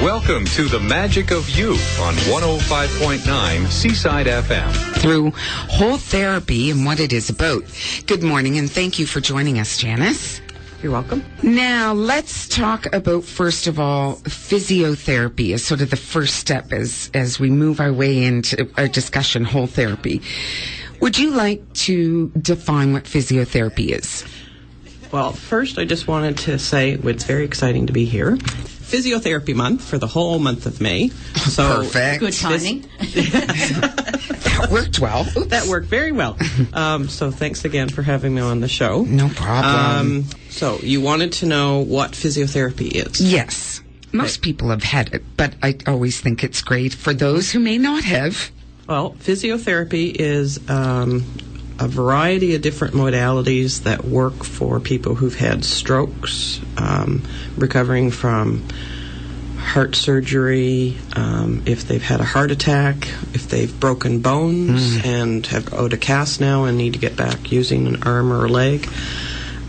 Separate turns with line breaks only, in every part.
Welcome to The Magic of You on 105.9 Seaside FM.
Through whole therapy and what it is about. Good morning, and thank you for joining us, Janice.
You're welcome.
Now, let's talk about, first of all, physiotherapy as sort of the first step as we move our way into our discussion, whole therapy. Would you like to define what physiotherapy is?
Well, first, I just wanted to say it's very exciting to be here. Physiotherapy month for the whole month of May. So
perfect.
Good timing.
That worked well. Oops.
That worked very well. So thanks again for having me on the show.
No problem.
So you wanted to know what physiotherapy is?
Yes. Most people have had it, but I always think it's great for those who may not have.
Well, physiotherapy is a variety of different modalities that work for people who've had strokes, recovering from heart surgery, if they've had a heart attack, if they've broken bones and have owed a cast now and need to get back using an arm or a leg,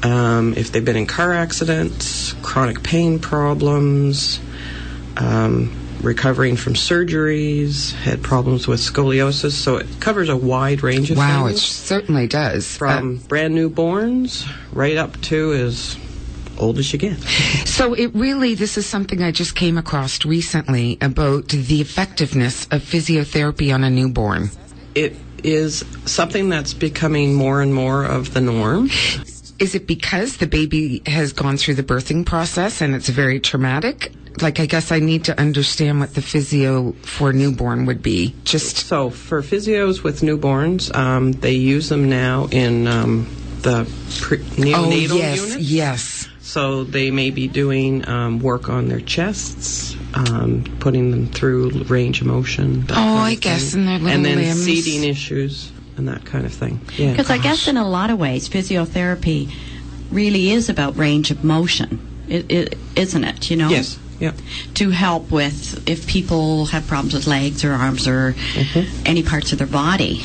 if they've been in car accidents, chronic pain problems, recovering from surgeries, had problems with scoliosis. So it covers a wide range of things.
Wow, it certainly does.
From brand newborns right up to as old as you get.
So it really, this is something I just came across recently about the effectiveness of physiotherapy on a newborn.
It is something that's becoming more and more of the norm.
Is it because the baby has gone through the birthing process and it's very traumatic? Like, I guess I need to understand what the physio for a newborn would be.
So for physios with newborns, they use them now in the neonatal units.
Yes.
So they may be doing work on their chests, putting them through range of motion.
I guess, in their little
and then
limbs.
seating issues and that kind of thing. Yeah.
Because I guess in a lot of ways, physiotherapy really is about range of motion, isn't it? You know?
Yes. Yeah.
To help with if people have problems with legs or arms or any parts of their body.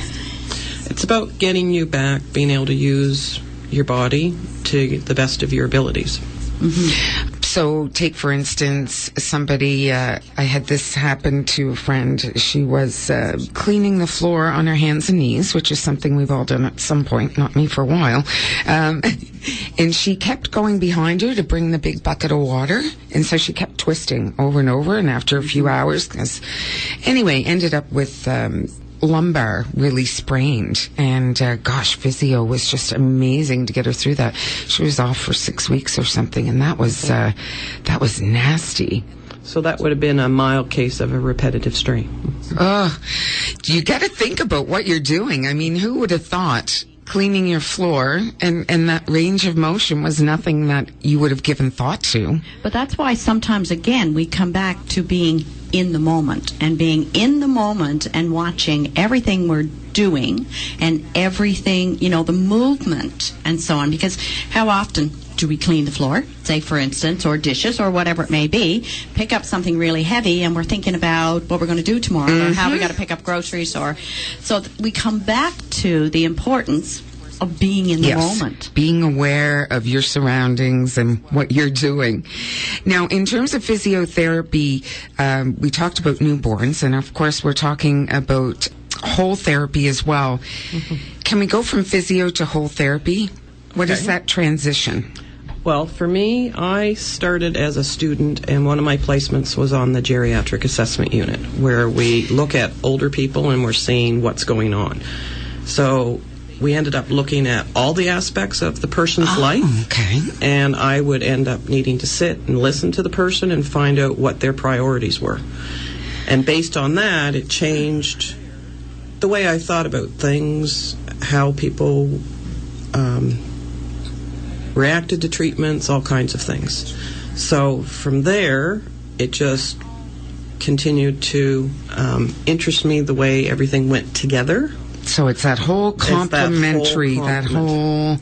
It's about getting you back, being able to use your body to the best of your abilities.
So take, for instance, somebody, I had this happen to a friend. She was cleaning the floor on her hands and knees, which is something we've all done at some point, not me for a while. And she kept going behind her to bring the big bucket of water. And so she kept twisting over and over. And after a few hours, ended up with lumbar really sprained, and physio was just amazing to get her through that. She was off for 6 weeks or something, and that was nasty.
So that would have been a mild case of a repetitive strain.
You got to think about what you're doing. I mean, who would have thought cleaning your floor and that range of motion was nothing that you would have given thought to?
But that's why sometimes, again, we come back to being in the moment and being in the moment and watching everything we're doing and everything, the movement and so on. Because how often do we clean the floor, say, for instance, or dishes or whatever it may be, pick up something really heavy and we're thinking about what we're going to do tomorrow or how we got to pick up groceries, so we come back to the importance of being in the moment.
Being aware of your surroundings and what you're doing. Now, in terms of physiotherapy, we talked about newborns, and of course we're talking about whole therapy as well. Can we go from physio to whole therapy? What is that transition?
Well, for me, I started as a student, and one of my placements was on the geriatric assessment unit, where we look at older people and we're seeing what's going on. So we ended up looking at all the aspects of the person's life, and I would end up needing to sit and listen to the person and find out what their priorities were. And based on that, it changed the way I thought about things, how people reacted to treatments, all kinds of things. So from there, it just continued to interest me the way everything went together.
So it's that whole complementary,
Because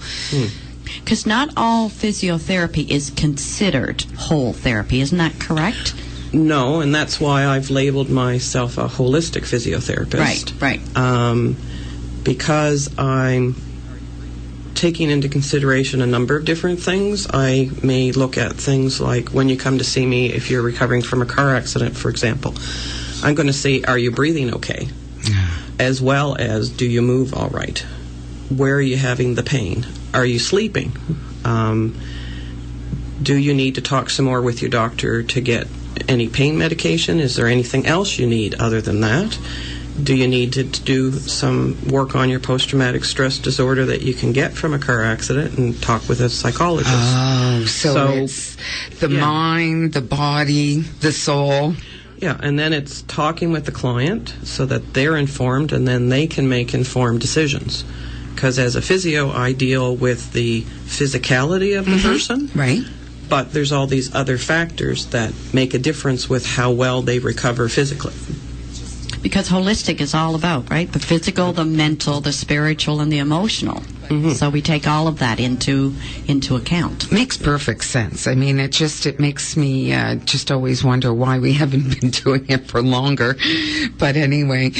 not all physiotherapy is considered whole therapy, isn't that correct?
No, and that's why I've labeled myself a holistic physiotherapist.
Right.
Because I'm taking into consideration a number of different things. I may look at things like when you come to see me, if you're recovering from a car accident, for example, I'm going to say, are you breathing okay? As well as, do you move all right? Where are you having the pain? Are you sleeping? Do you need to talk some more with your doctor to get any pain medication? Is there anything else you need other than that? Do you need to do some work on your post-traumatic stress disorder that you can get from a car accident and talk with a psychologist?
Oh, so it's the mind, the body, the soul.
Yeah, and then it's talking with the client so that they're informed and then they can make informed decisions. Because as a physio, I deal with the physicality of the person.
Right.
But there's all these other factors that make a difference with how well they recover physically.
Because holistic is all about, right? The physical, the mental, the spiritual, and the emotional. So we take all of that into account.
Makes perfect sense. I mean, it makes me just always wonder why we haven't been doing it for longer. But anyway,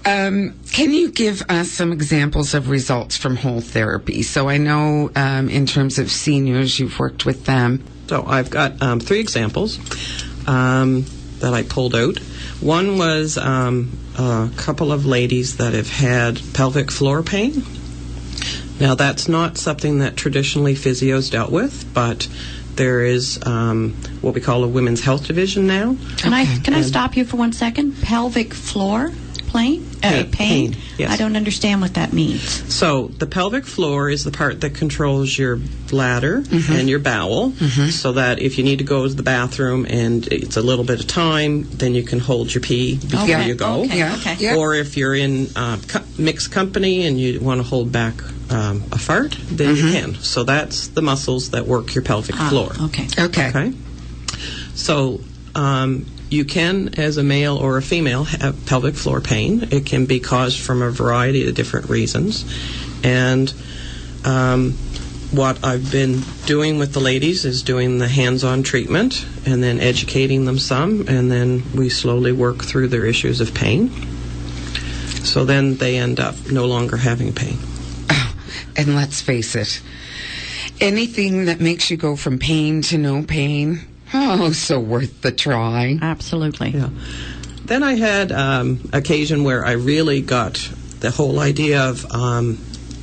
can you give us some examples of results from whole therapy? So I know in terms of seniors, you've worked with them.
So I've got 3 examples that I pulled out. One was a couple of ladies that have had pelvic floor pain. Now, that's not something that traditionally physios dealt with, but there is what we call a women's health division now.
Can I stop you for 1 second? Pelvic floor pain?
Pain, yes.
I don't understand what that means.
So the pelvic floor is the part that controls your bladder and your bowel, so that if you need to go to the bathroom and it's a little bit of time, then you can hold your pee before you go.
Okay.
Or if you're in mixed company and you want to hold back a fart, then you can. So that's the muscles that work your pelvic floor.
Okay.
So you can, as a male or a female, have pelvic floor pain. It can be caused from a variety of different reasons. And what I've been doing with the ladies is doing the hands-on treatment and then educating them some, and then we slowly work through their issues of pain. So then they end up no longer having pain.
And let's face it, anything that makes you go from pain to no pain, so worth the try.
Absolutely.
Yeah. Then I had occasion where I really got the whole idea of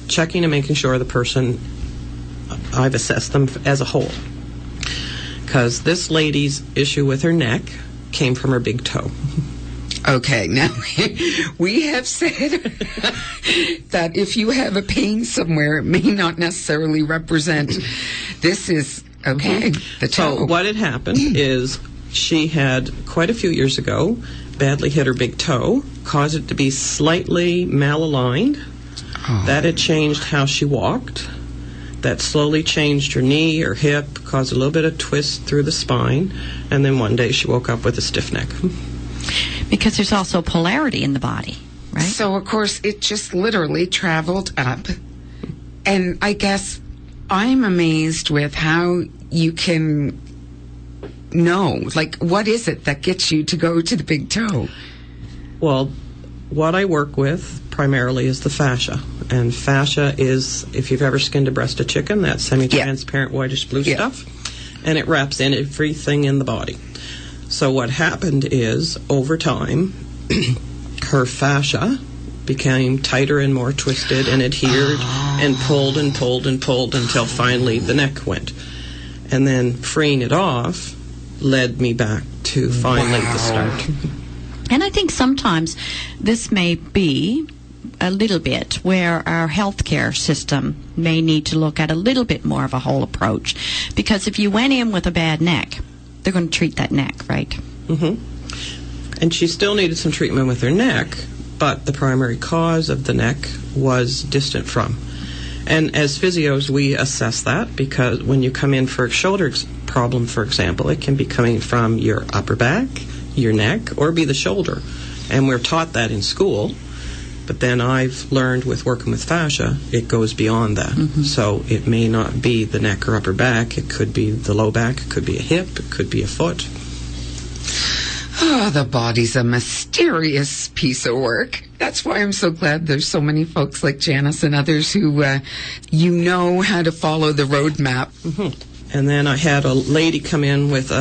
checking and making sure the person, I've assessed them as a whole. Because this lady's issue with her neck came from her big toe.
Okay, now we have said that if you have a pain somewhere, it may not necessarily represent this is the toe.
So what had happened is she had, quite a few years ago, badly hit her big toe, caused it to be slightly malaligned. That had changed how she walked. That slowly changed her knee, her hip, caused a little bit of twist through the spine, and then one day she woke up with a stiff neck.
Because there's also polarity in the body, right?
So, of course, it just literally traveled up. And I guess I'm amazed with how you can know. Like, what is it that gets you to go to the big toe?
Well, what I work with primarily is the fascia. And fascia is, if you've ever skinned a breast of chicken, that semi-transparent whitish blue stuff. And it wraps in everything in the body. So what happened is, over time, her fascia became tighter and more twisted and adhered and pulled and pulled and pulled until finally the neck went. And then freeing it off led me back to finally the start.
And I think sometimes this may be a little bit where our healthcare system may need to look at a little bit more of a whole approach. Because if you went in with a bad neck, they're going to treat that neck, right?
And she still needed some treatment with her neck, but the primary cause of the neck was distant from. And as physios, we assess that because when you come in for a shoulder problem, for example, it can be coming from your upper back, your neck, or be the shoulder. And we're taught that in school. But then I've learned with working with fascia, it goes beyond that. So it may not be the neck or upper back. It could be the low back. It could be a hip. It could be a foot.
Oh, the body's a mysterious piece of work. That's why I'm so glad there's so many folks like Janice and others who, know how to follow the roadmap.
Mm-hmm. And then I had a lady come in with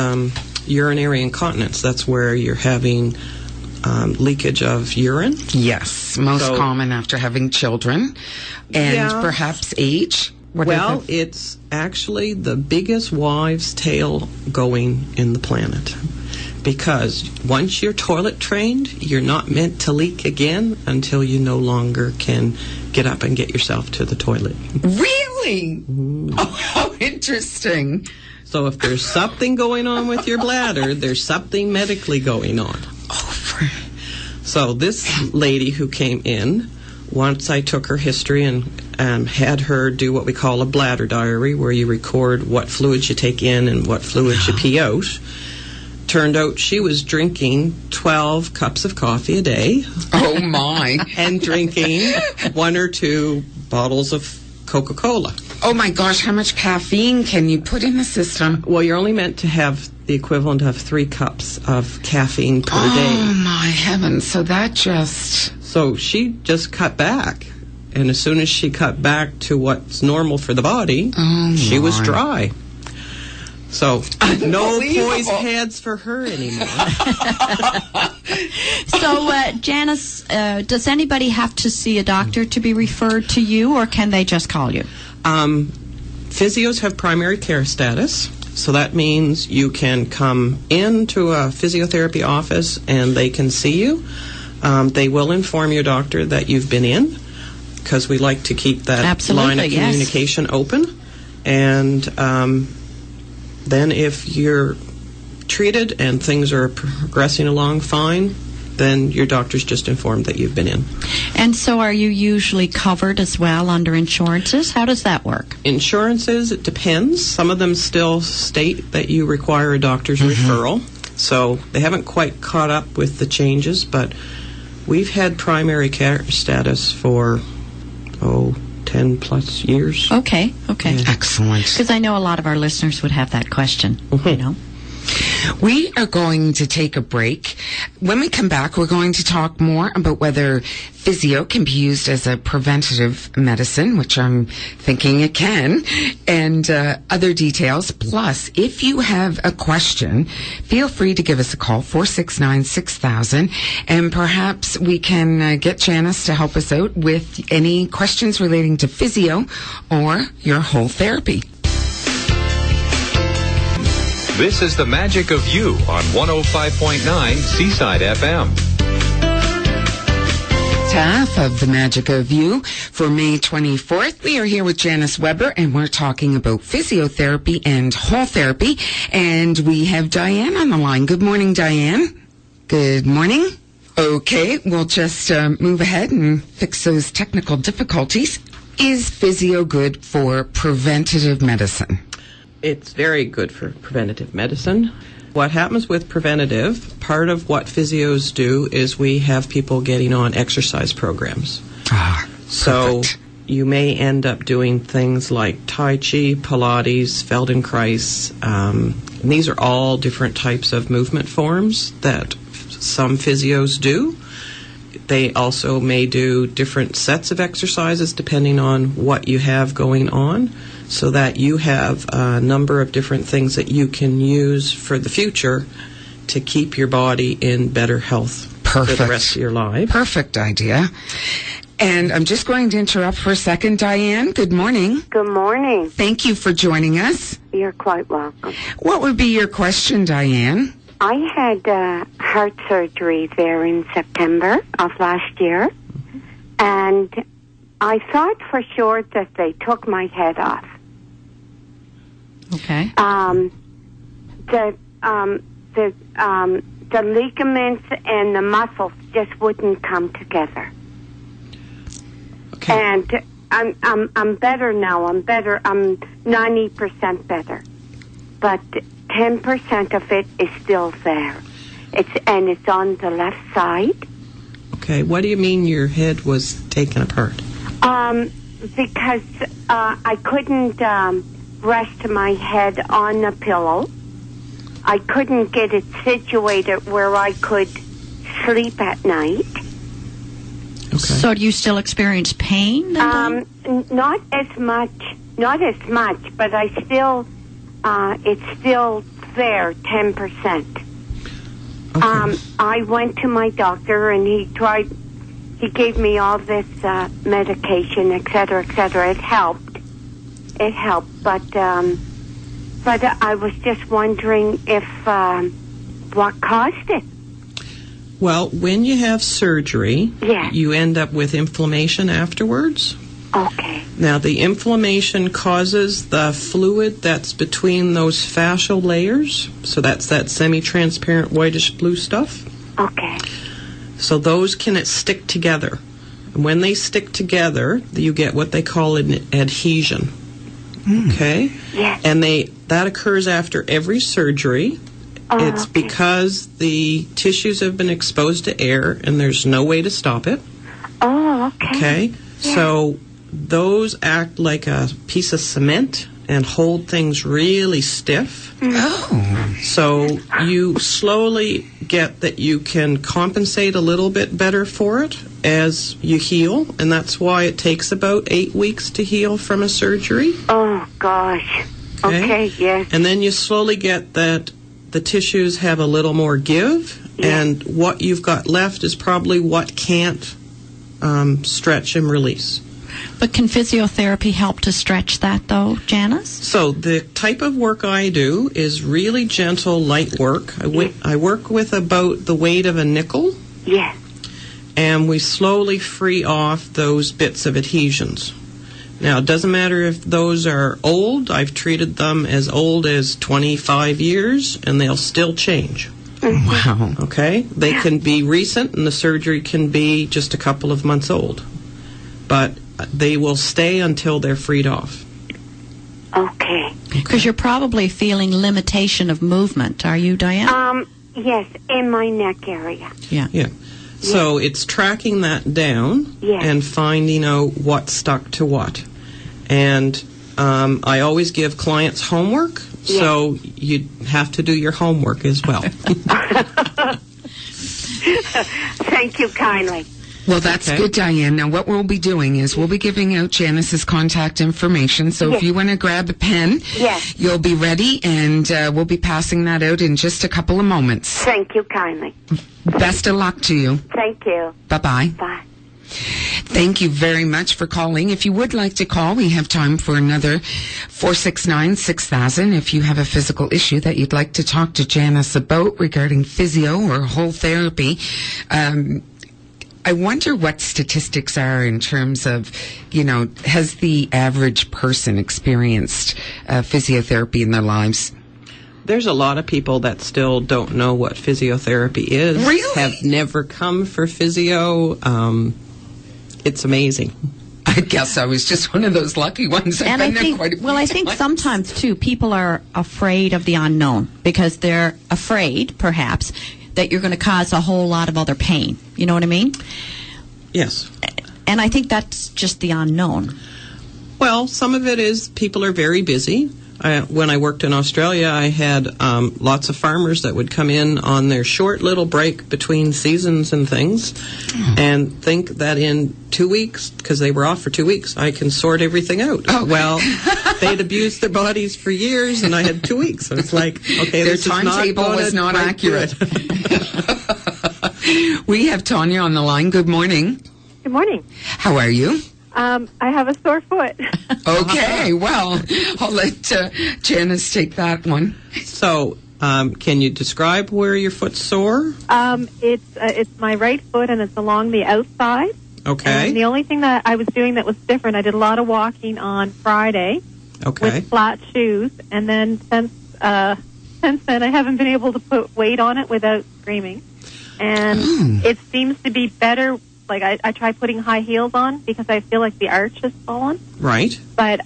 urinary incontinence. That's where you're having leakage of urine.
Yes, most common after having children. And perhaps age.
Well, it's actually the biggest wives' tale going in the planet. Because once you're toilet trained, you're not meant to leak again until you no longer can get up and get yourself to the toilet.
Really? Mm. Oh, how interesting.
So if there's something going on with your bladder, there's something medically going on. So this lady who came in, once I took her history and had her do what we call a bladder diary, where you record what fluids you take in and what fluids you pee out, turned out she was drinking 12 cups of coffee a day.
Oh, my.
And drinking 1 or 2 bottles of Coca-Cola.
Oh, my gosh, how much caffeine can you put in the system?
Well, you're only meant to have the equivalent of 3 cups of caffeine per day.
Oh, my heavens. So that just...
So she just cut back. And as soon as she cut back to what's normal for the body, she was dry. So no poised heads for her anymore.
So, Janice, does anybody have to see a doctor to be referred to you, or can they just call you?
Physios have primary care status. So that means you can come into a physiotherapy office and they can see you. They will inform your doctor that you've been in, because we like to keep that line of communication open. And then if you're treated and things are progressing along fine, then your doctor's just informed that you've been in.
And so are you usually covered as well under insurances? How does that work?
Insurances, it depends. Some of them still state that you require a doctor's referral. So they haven't quite caught up with the changes, but we've had primary care status for, 10 plus years.
Okay.
Yeah. Excellent.
Because I know a lot of our listeners would have that question, you know.
We are going to take a break. When we come back, we're going to talk more about whether physio can be used as a preventative medicine, which I'm thinking it can, and other details. Plus, if you have a question, feel free to give us a call, 469-6000, and perhaps we can get Janice to help us out with any questions relating to physio or your whole therapy.
This is The Magic of You on 105.9 Seaside FM.
Half of The Magic of You for May 24th. We are here with Janice Webber, and we're talking about physiotherapy and whole therapy. And we have Diane on the line. Good morning, Diane. Good morning. Okay, we'll just move ahead and fix those technical difficulties. Is physio good for preventative medicine?
It's very good for preventative medicine. What happens with preventative, part of what physios do is we have people getting on exercise programs. So you may end up doing things like Tai Chi, Pilates, Feldenkrais. These are all different types of movement forms that some physios do. They also may do different sets of exercises depending on what you have going on, so that you have a number of different things that you can use for the future to keep your body in better health for the rest of your life.
Perfect idea. And I'm just going to interrupt for a second. Diane, good morning.
Good morning.
Thank you for joining us.
You're quite welcome.
What would be your question, Diane?
I had heart surgery there in September of last year, and I thought for sure that they took my head off.
Okay.
The ligaments and the muscles just wouldn't come together.
Okay.
And I'm better now. I'm better. I'm 90% better, but 10% of it is still there. It's on the left side.
Okay. What do you mean your head was taken apart?
Because I couldn't rest my head on a pillow. I couldn't get it situated where I could sleep at night.
Okay.
So do you still experience pain?
Not as much, but I still, it's still there, 10%.
Okay.
I went to my doctor and he gave me all this medication, et cetera, et cetera. It helped, but I was just wondering if what caused it.
Well, when you have surgery,
Yes.
you end up with inflammation afterwards.
Okay.
Now, the inflammation causes the fluid that's between those fascial layers. So that's that semi-transparent whitish blue stuff.
Okay.
So those can stick together. And when they stick together, you get what they call an adhesion. Okay?
Yes.
And that occurs after every surgery. It's
okay.
because the tissues have been exposed to air and there's no way to stop it.
Oh, okay.
Okay?
Yeah.
So those act like a piece of cement and hold things really stiff.
Oh.
So you slowly get that you can compensate a little bit better for it as you heal, and that's why it takes about 8 weeks to heal from a surgery.
Oh, gosh. Okay, yes.
And then you slowly get that the tissues have a little more give,
Yeah.
and what you've got left is probably what can't stretch and release.
But can physiotherapy help to stretch that, though, Janice?
So the type of work I do is really gentle, light work. I work with about the weight of a nickel,
Yes.
and we slowly free off those bits of adhesions. Now, it doesn't matter if those are old. I've treated them as old as 25 years, and they'll still change.
Wow.
Okay? They can be recent, and the surgery can be just a couple of months old. But they will stay until they're freed off.
Okay.
Because you're probably feeling limitation of movement, are you, Diane?
Yes, in my neck area.
Yeah.
Yeah. So it's tracking that down
Yeah.
and finding out what stuck to what. And I always give clients homework, so you have to do your homework as well.
Thank you kindly.
Well, that's
Okay.
good, Diane. Now, what we'll be doing is we'll be giving out Janice's contact information. So if you want to grab a pen,
Yes.
you'll be ready, and we'll be passing that out in just a couple of moments.
Thank you kindly.
Best of luck to you.
Thank you.
Bye-bye.
Bye.
Thank you very much for calling. If you would like to call, we have time for another 469-6000. If you have a physical issue that you'd like to talk to Janice about regarding physio or whole therapy, I wonder what statistics are in terms of, has the average person experienced physiotherapy in their lives?
There's a lot of people that still don't know what physiotherapy is.
Really?
Have never come for physio. It's amazing.
I guess I was just one of those lucky ones. I've
And I
been there
think,
quite a few
well, I think
times.
sometimes, too, people are afraid of the unknown because they're afraid, perhaps, that you're going to cause a whole lot of other pain. You know what I mean?
Yes.
And I think that's just the unknown.
Well, some of it is people are very busy. When I worked in Australia, I had lots of farmers that would come in on their short little break between seasons and things and think that in 2 weeks, because they were off for 2 weeks, I can sort everything out.
Oh.
Well, they'd abused their bodies for years, and I had 2 weeks. So it's like, okay,
Their
this is not
timetable was not
quite
accurate.
good.
We have Tanya on the line. Good morning.
Good morning.
How are you?
I have a sore foot.
Okay, well, I'll let Janice take that one.
So, can you describe where your foot's sore?
It's my right foot, and it's along the outside.
Okay.
And the only thing that I was doing that was different, I did a lot of walking on Friday
Okay.
with flat shoes, and then since then I haven't been able to put weight on it without screaming. And it seems to be better. Like I try putting high heels on because I feel like the arch has fallen.
Right.
But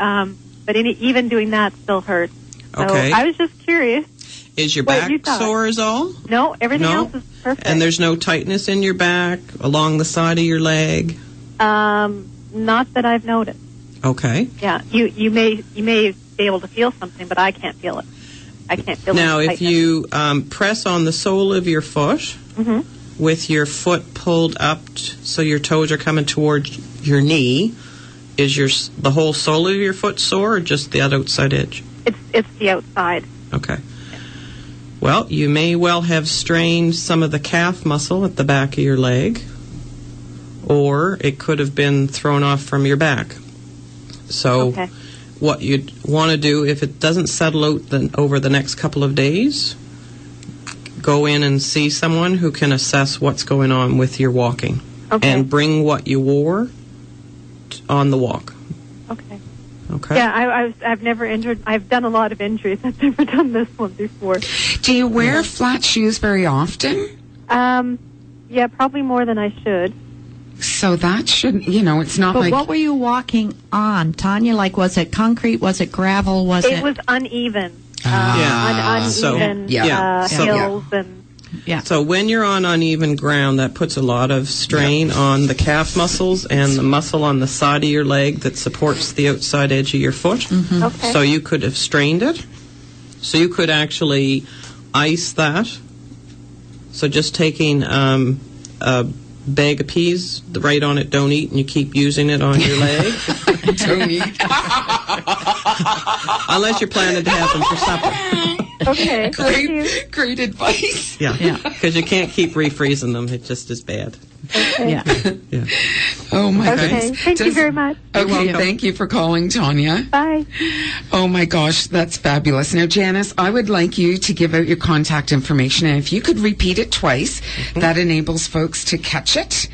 even doing that still hurts. So
Okay.
I was just curious.
Is your
What
back
you thought?
sore is all?
No, everything
No?
else is perfect.
And there's no tightness in your back, along the side of your leg?
Not that I've noticed.
Okay.
Yeah, you may be able to feel something, but I can't feel it. I can't feel
Now,
any
if
tightness.
you press on the sole of your foot,
Mhm.
with your foot pulled up so your toes are coming towards your knee, is the whole sole of your foot sore or just the outside edge?
It's the outside.
Okay. Well, you may well have strained some of the calf muscle at the back of your leg, or it could have been thrown off from your back. So what you'd want to do, if it doesn't settle out over the next couple of days, go in and see someone who can assess what's going on with your walking. And bring what you wore on the walk. Okay.
Yeah, I've never injured. I've done a lot of injuries. I've never done this one before.
Do you wear flat shoes very often?
Yeah, probably more than I should.
So that shouldn't, it's not
But what were you walking on, Tanya? Like, was it concrete? Was it gravel?
It was uneven. Uneven hills and...
Yeah.
So when you're on uneven ground, that puts a lot of strain on the calf muscles and the muscle on the side of your leg that supports the outside edge of your foot.
Mm-hmm.
So you could have strained it. So you could actually ice that. So just taking a bag of peas, write on it, don't eat, and you keep using it on your leg.
Don't eat.
Unless you're planning to have them for supper.
Okay.
Great advice.
Yeah. Because you can't keep refreezing them. It just is bad.
Okay.
Yeah.
Oh, my goodness.
Okay. Thank you very much.
Okay, thank you for calling, Tanya.
Bye.
Oh, my gosh, that's fabulous. Now, Janice, I would like you to give out your contact information, and if you could repeat it twice, that enables folks to catch it.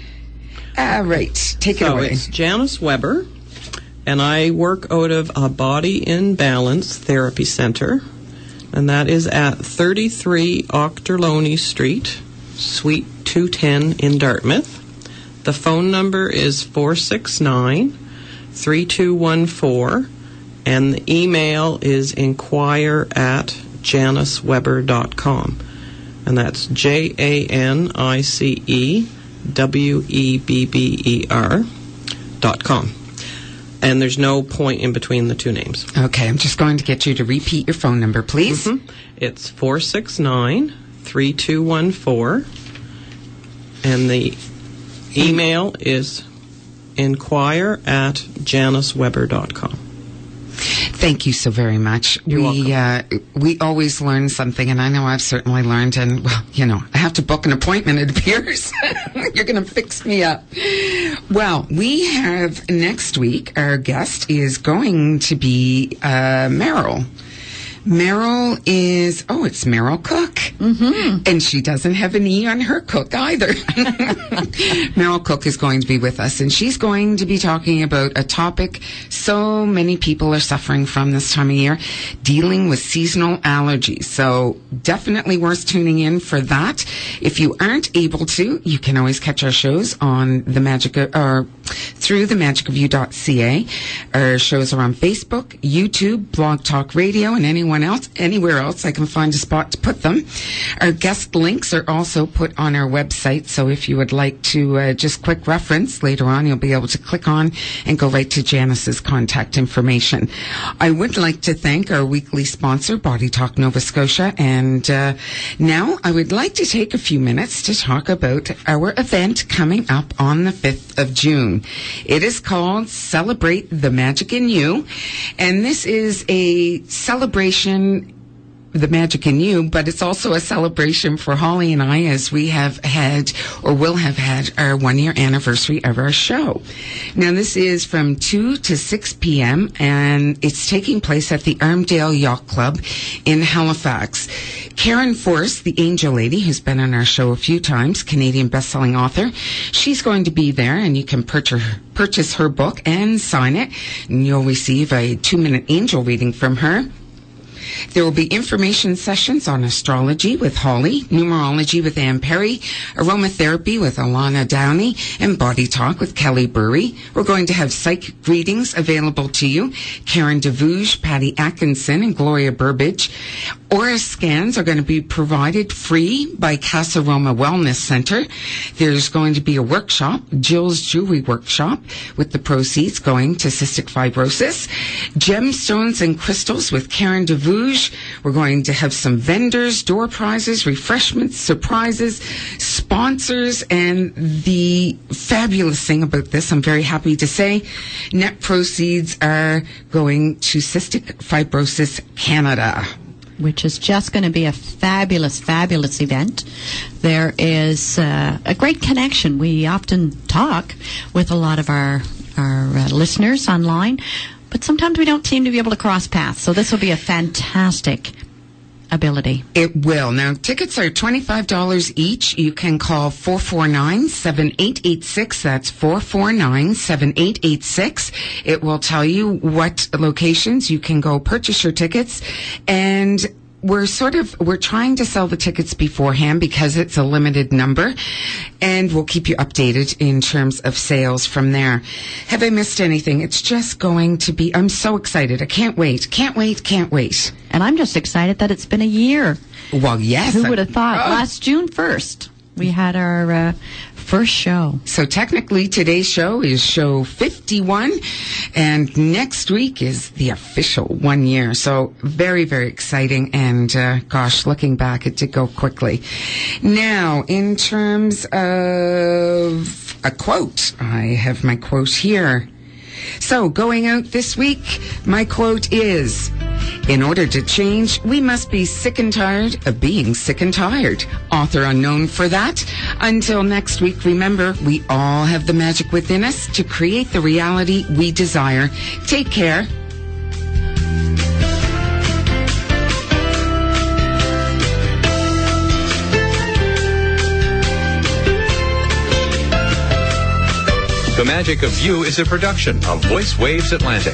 Right. Take it away.
So it's Janice Webber, and I work out of a Body in Balance Therapy Center, and that is at 33 Ochterlony Street, Suite 210 in Dartmouth. The phone number is 469-3214, and the email is inquire@janicewebber.com. And that's JANICEWEBBER.com. And there's no point in between the two names.
Okay, I'm just going to get you to repeat your phone number, please.
It's 469-3214, and the email is inquire@janicewebber.com.
Thank you so very much.
You're welcome.
We always learn something, and I know I've certainly learned, and, well, I have to book an appointment, it appears. You're going to fix me up. Well, we have next week, our guest is going to be Meryl. Meryl is, it's Meryl Cook. Mm-hmm. And she doesn't have an E on her Cook either. Meryl Cook is going to be with us, and she's going to be talking about a topic so many people are suffering from this time of year, dealing with seasonal allergies. So definitely worth tuning in for that. If you aren't able to, you can always catch our shows on through themagicofyou.ca. Our shows are on Facebook, YouTube, Blog Talk Radio, and anywhere else I can find a spot to put them. Our guest links are also put on our website, so if you would like to just quick reference later on, you'll be able to click on and go right to Janice's contact information. I would like to thank our weekly sponsor, Body Talk Nova Scotia, and now I would like to take a few minutes to talk about our event coming up on the 5th of June. It is called Celebrate the Magic in You, and this is a celebration, the magic in you, but it's also a celebration for Holly and I, as we have had or will have had our 1-year anniversary of our show. Now, this is from 2 to 6 p.m. and it's taking place at the Armdale Yacht Club in Halifax. Karen Force, the Angel Lady, who's been on our show a few times, Canadian best-selling author, she's going to be there, and you can purchase her book and sign it, and you'll receive a 2-minute angel reading from her. There will be information sessions on astrology with Holly, numerology with Ann Perry, aromatherapy with Alana Downey, and body talk with Kelly Burry. We're going to have psychic readings available to you. Karen DeVouge, Patty Atkinson, and Gloria Burbage. Aura scans are going to be provided free by Casa Roma Wellness Center. There's going to be a workshop, Jill's Jewelry Workshop, with the proceeds going to cystic fibrosis. Gemstones and crystals with Karen DeVouge Rouge. We're going to have some vendors, door prizes, refreshments, surprises, sponsors, and the fabulous thing about this, I'm very happy to say, net proceeds are going to Cystic Fibrosis Canada,
which is just going to be a fabulous, fabulous event. There is a great connection. We often talk with a lot of our listeners online, but sometimes we don't seem to be able to cross paths. So this will be a fantastic ability.
It will. Now, tickets are $25 each. You can call 449-7886. That's 449-7886. It will tell you what locations you can go purchase your tickets. And we're trying to sell the tickets beforehand because it's a limited number, and we'll keep you updated in terms of sales from there. Have I missed anything? It's just going to be, I'm so excited. I can't wait.
And I'm just excited that it's been a year.
Well, yes.
Who would have thought? Last June 1st, we had our first show.
So technically today's show is show 51, and next week is the official 1 year. So very, very exciting, and gosh, looking back, it did go quickly. Now, in terms of a quote, I have my quote here. So going out this week, my quote is, "In order to change, we must be sick and tired of being sick and tired." Author unknown for that. Until next week, remember, we all have the magic within us to create the reality we desire. Take care.
The Magic of You is a production of Voice Waves Atlantic.